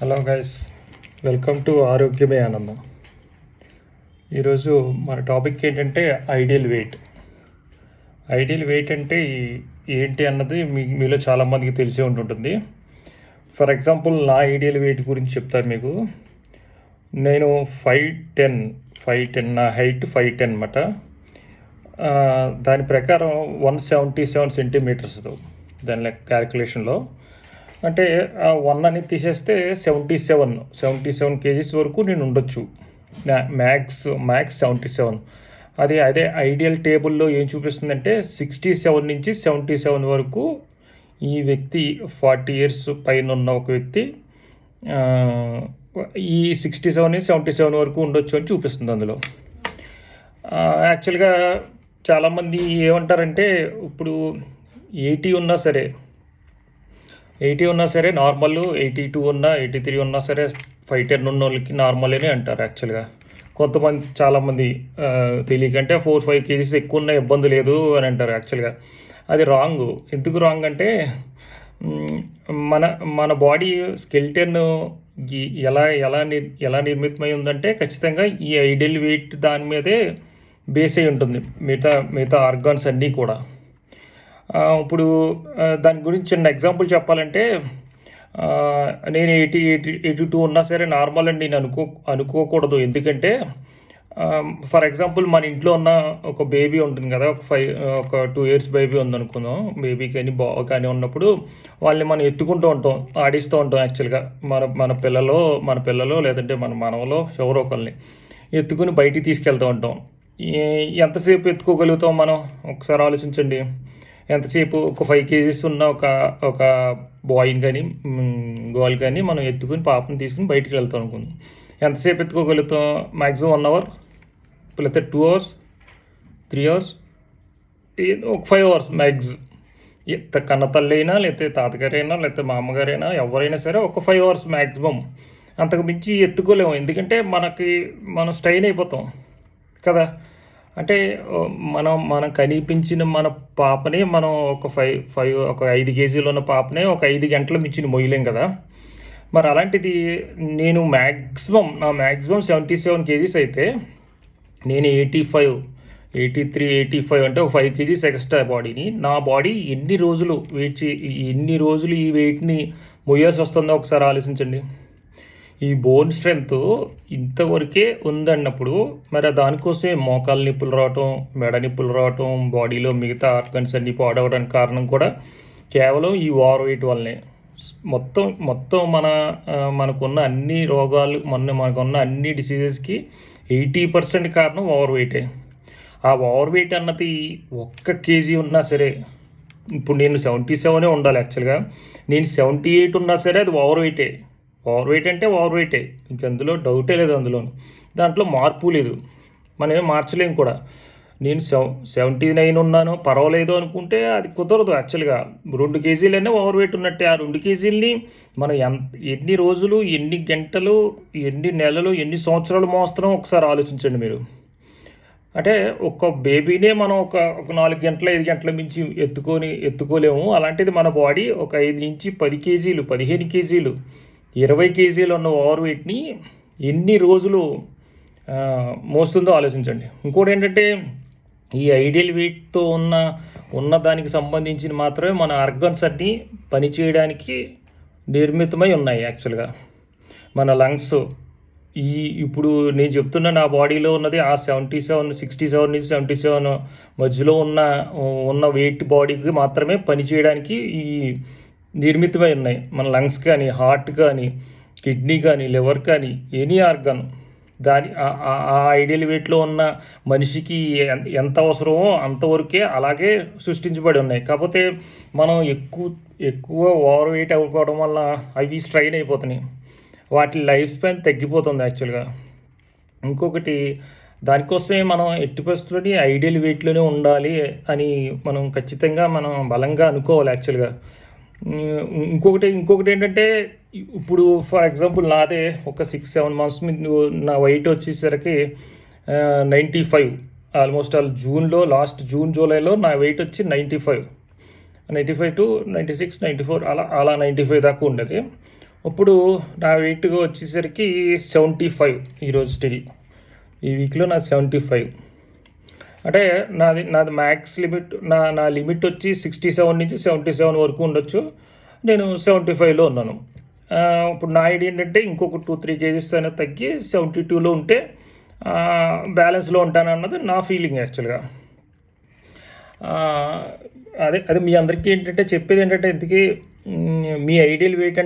Hello guys, welcome to ఆరోగ్యమే ఆనందం. ఈరోజు మన టాపిక్ ఏంటంటే ఐడియల్ వెయిట్. ఐడియల్ వెయిట్ అంటే ఏంటి అన్నది మీలో చాలామందికి తెలిసే ఉంటుంటుంది. ఫర్ ఎగ్జాంపుల్ నా ఐడియల్ వెయిట్ గురించి చెప్తాను మీకు. నేను 5'10", నా హైట్ 5'10" అన్నమాట. దాని ప్రకారం 177 సెంటీమీటర్స్ దాని లెక్క క్యాలిక్యులేషన్లో. అంటే 1 అనేది తీసేస్తే 77 కేజీస్ వరకు నేను ఉండొచ్చు. మ్యాక్స్ 77. అదే ఐడియల్ టేబుల్లో ఏం చూపిస్తుందంటే 67 నుంచి 77 వరకు ఈ వ్యక్తి 40 ఇయర్స్ పైన ఉన్న ఒక వ్యక్తి ఈ 67 నుంచి 77 వరకు ఉండొచ్చు అని చూపిస్తుంది అందులో. యాక్చువల్గా చాలామంది ఏమంటారంటే ఇప్పుడు 80 ఉన్నా సరే నార్మల్, 82 ఉన్నా 83 ఉన్నా సరే 5'10" ఉన్న వాళ్ళకి నార్మల్ అని అంటారు. యాక్చువల్గా కొంతమంది చాలామంది తెలియకంటే 4-5 కేజీస్ ఎక్కువ ఉన్న ఇబ్బంది లేదు అని అంటారు. యాక్చువల్గా అది రాంగ్. ఎందుకు రాంగ్ అంటే మన బాడీ స్కెల్టన్ ఎలా ఎలా ఎలా నిర్మితమై ఉందంటే ఖచ్చితంగా ఈ ఐడియల్ వెయిట్ దాని మీదే బేస్ అయి ఉంటుంది. మిగతా ఆర్గాన్స్ అన్నీ కూడా. ఇప్పుడు దాని గురించి చిన్న ఎగ్జాంపుల్ చెప్పాలంటే నేను 82 ఉన్నా సరే నార్మల్ అని నేను అనుకోకూడదు. ఎందుకంటే ఫర్ ఎగ్జాంపుల్ మన ఇంట్లో ఉన్న ఒక బేబీ ఉంటుంది కదా, ఒక 2 ఇయర్స్ బేబీ ఉందనుకుందాం. బేబీ కానీ కానీ ఉన్నప్పుడు వాళ్ళని మనం ఎత్తుకుంటూ ఉంటాం, ఆడిస్తూ ఉంటాం. యాక్చువల్గా మన పిల్లలు లేదంటే మన మనవలో ఎవరో ఒకరిని ఎత్తుకుని బయటికి తీసుకెళ్తూ ఉంటాం. ఎంతసేపు ఎత్తుకోగలుగుతాం మనం ఒకసారి ఆలోచించండి. ఎంతసేపు ఒక 5 కేజీస్ ఉన్న ఒక బాయ్ని కానీ గర్ల్ కానీ మనం ఎత్తుకుని పాపని తీసుకుని బయటికి వెళ్తాం అనుకుందాం. ఎంతసేపు ఎత్తుకోగలుగుతాం? మ్యాక్సిమం 1 అవర్, లేకపోతే 2 అవర్స్, 3 అవర్స్, ఒక 5 అవర్స్ మ్యాక్స్. కన్న తల్లి అయినా, లేకపోతే తాతగారైనా, లేకపోతే మా అమ్మగారైనా, ఎవరైనా సరే ఒక 5 అవర్స్ మ్యాక్సిమం. అంతకు మించి ఎత్తుకోలేము. ఎందుకంటే మనం స్ట్రైన్ అయిపోతాం కదా. అంటే మనం కనిపించిన మన పాపని మనం ఒక 5 కేజీలు ఉన్న పాపనే ఒక 5 గంటల మించిన మొయ్యలేం కదా. మరి అలాంటిది నేను నా మ్యాక్సిమం 77 కేజీస్ అయితే నేను 85, 83, 85 అంటే ఒక 5 కేజీస్ ఎక్స్ట్రా బాడీని, నా బాడీ ఎన్ని రోజులు ఈ వెయిట్ని మొయ్యాల్సి వస్తుందో ఒకసారి ఆలోచించండి. ఈ బోన్ స్ట్రెంగ్త్ ఇంతవరకే ఉందన్నప్పుడు మరి దానికోసమే మోకాలు నొప్పులు రావటం, మెడ నొప్పులు రావటం, బాడీలో మిగతా ఆర్గన్స్ అన్నీ పాడవడానికి కారణం కూడా కేవలం ఈ ఓవర్ వెయిట్ వల్లనే. మొత్తం మనకున్న అన్ని రోగాలు, మనకున్న అన్ని డిసీజెస్కి 80% కారణం ఓవర్ వెయిటే. ఆ ఓవర్ వెయిట్ అన్నది 1 కేజీ ఉన్నా సరే, ఇప్పుడు నేను 77 ఉండాలి. యాక్చువల్గా నేను 78 ఉన్నా సరే అది ఓవర్ వెయిటే. ఓవర్ వెయిట్ అంటే ఓవర్ వెయిటే, ఇంకెందులో డౌటే లేదు. దాంట్లో మార్పు లేదు, మనం ఏం మార్చలేము కూడా. నేను 79 ఉన్నాను పర్వాలేదు అనుకుంటే అది కుదరదు. యాక్చువల్గా 2 కేజీలనే ఓవర్ వెయిట్ ఉన్నట్టే. ఆ 2 కేజీలని మనం ఎన్ని రోజులు, ఎన్ని గంటలు, ఎన్ని నెలలు, ఎన్ని సంవత్సరాలు మోస్తున్నాం ఒకసారి ఆలోచించండి మీరు. అంటే ఒక బేబీనే మనం ఒక 4 గంటల 5 గంటల మించి ఎత్తుకోలేము. అలాంటిది మన బాడీ ఒక 5 నుంచి 10 కేజీలు, 15 కేజీలు, 20 కేజీలు ఉన్న ఓవర్ వెయిట్ని ఎన్ని రోజులు మోస్తుందో ఆలోచించండి. ఇంకోటి ఏంటంటే ఈ ఐడియల్ వెయిట్తో ఉన్న దానికి సంబంధించిన మాత్రమే మన ఆర్గన్స్ అన్నీ పనిచేయడానికి నిర్మితమై ఉన్నాయి. యాక్చువల్గా మన లంగ్స్ ఇప్పుడు నేను చెప్తున్న నా బాడీలో ఉన్నది ఆ 67 నుంచి 77 మధ్యలో ఉన్న వెయిట్ బాడీకి మాత్రమే పనిచేయడానికి ఈ నిర్మితమై ఉన్నాయి. మన లంగ్స్ కానీ, హార్ట్ కానీ, కిడ్నీ కానీ, లివర్ కానీ, ఎనీ ఆర్గన్ ఆ ఐడియల్ వెయిట్లో ఉన్న మనిషికి ఎంత అవసరమో అంతవరకే అలాగే సృష్టించబడి ఉన్నాయి. కాకపోతే మనం ఎక్కువ ఓవర్ వెయిట్ అయిపోవడం వల్ల అవి స్ట్రైన్ అయిపోతున్నాయి, వాటి లైఫ్ స్పాన్ తగ్గిపోతుంది యాక్చువల్గా. ఇంకొకటి, దానికోసమే మనం ఎట్టి పరిస్థితుల్లోని ఐడియల్ వెయిట్లోనే ఉండాలి అని మనం ఖచ్చితంగా బలంగా అనుకోవాలి యాక్చువల్గా. ఇంకొకటి ఏంటంటే ఇప్పుడు ఫర్ ఎగ్జాంపుల్ నాదే ఒక 6-7 మంత్స్ నా వెయిట్ వచ్చేసరికి 95, ఆల్మోస్ట్ లాస్ట్ జూలైలో నా వెయిట్ వచ్చి 95 to 96, 94 అలా 95 దాకా ఉండేది. ఇప్పుడు నా వెయిట్ వచ్చేసరికి 75 ఈరోజు స్టిల్ ఈ వీక్లో నాది 75. అంటే నాది మ్యాక్స్ లిమిట్ నా లిమిట్ వచ్చి 67 నుంచి 77 వరకు ఉండొచ్చు. నేను 75లో ఉన్నాను. ఇప్పుడు నా ఐడియా ఏంటంటే ఇంకొక 2-3 కేజీస్ అనేది తగ్గి 72లో ఉంటే బ్యాలెన్స్లో ఉంటానన్నది నా ఫీలింగ్ యాక్చువల్గా. అదే మీ అందరికీ ఏంటంటే చెప్పేది ఏంటంటే ఇంతకీ మీ ఐడియల్ వెయిట్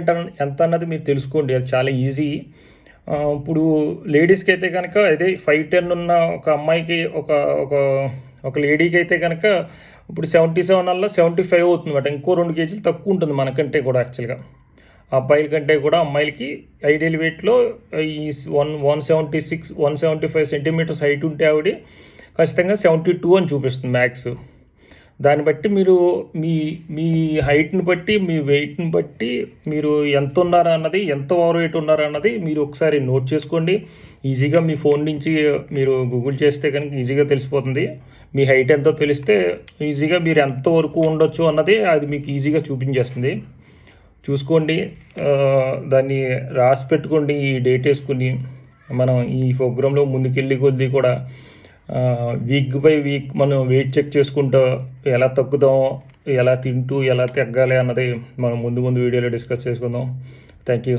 ఎంత అన్నది మీరు తెలుసుకోండి. అది చాలా ఈజీ. ఇప్పుడు లేడీస్కి అయితే కనుక అదే 5'10" ఉన్న ఒక అమ్మాయికి ఒక లేడీకి అయితే కనుక ఇప్పుడు 77 వల్ల 75 అవుతుంది అన్నమాట. ఇంకో 2 కేజీలు తక్కువ ఉంటుంది మనకంటే కూడా యాక్చువల్గా. అబ్బాయిల కంటే కూడా అమ్మాయిలకి ఐడియల్ వెయిట్లో ఈ 175 సెంటీమీటర్స్ హైట్ ఉంటే ఆవిడ ఖచ్చితంగా 72 అని చూపిస్తుంది మ్యాక్స్. దాన్ని బట్టి మీరు మీ హైట్ని బట్టి మీ వెయిట్ని బట్టి మీరు ఎంత ఉన్నారా అన్నది, ఎంత ఓవర్ వెయిట్ ఉన్నారా అన్నది మీరు ఒకసారి నోట్ చేసుకోండి. ఈజీగా మీ ఫోన్ నుంచి మీరు గూగుల్ చేస్తే కనుక ఈజీగా తెలిసిపోతుంది. మీ హైట్ ఎంతో తెలిస్తే ఈజీగా మీరు ఎంత వరకు ఉండొచ్చు అన్నది అది మీకు ఈజీగా చూపించేస్తుంది. చూసుకోండి, దాన్ని రాసి పెట్టుకోండి, ఈ డేట్ వేసుకుని మనం ఈ ప్రోగ్రాంలో ముందుకెళ్ళి కొద్దీ కూడా వీక్ బై వీక్ మనం వెయిట్ చెక్ చేసుకుంటూ ఎలా తగ్గుదాం, ఎలా తింటూ ఎలా తగ్గాలి అన్నది మనం ముందు వీడియోలో డిస్కస్ చేసుకుందాం. Thank you.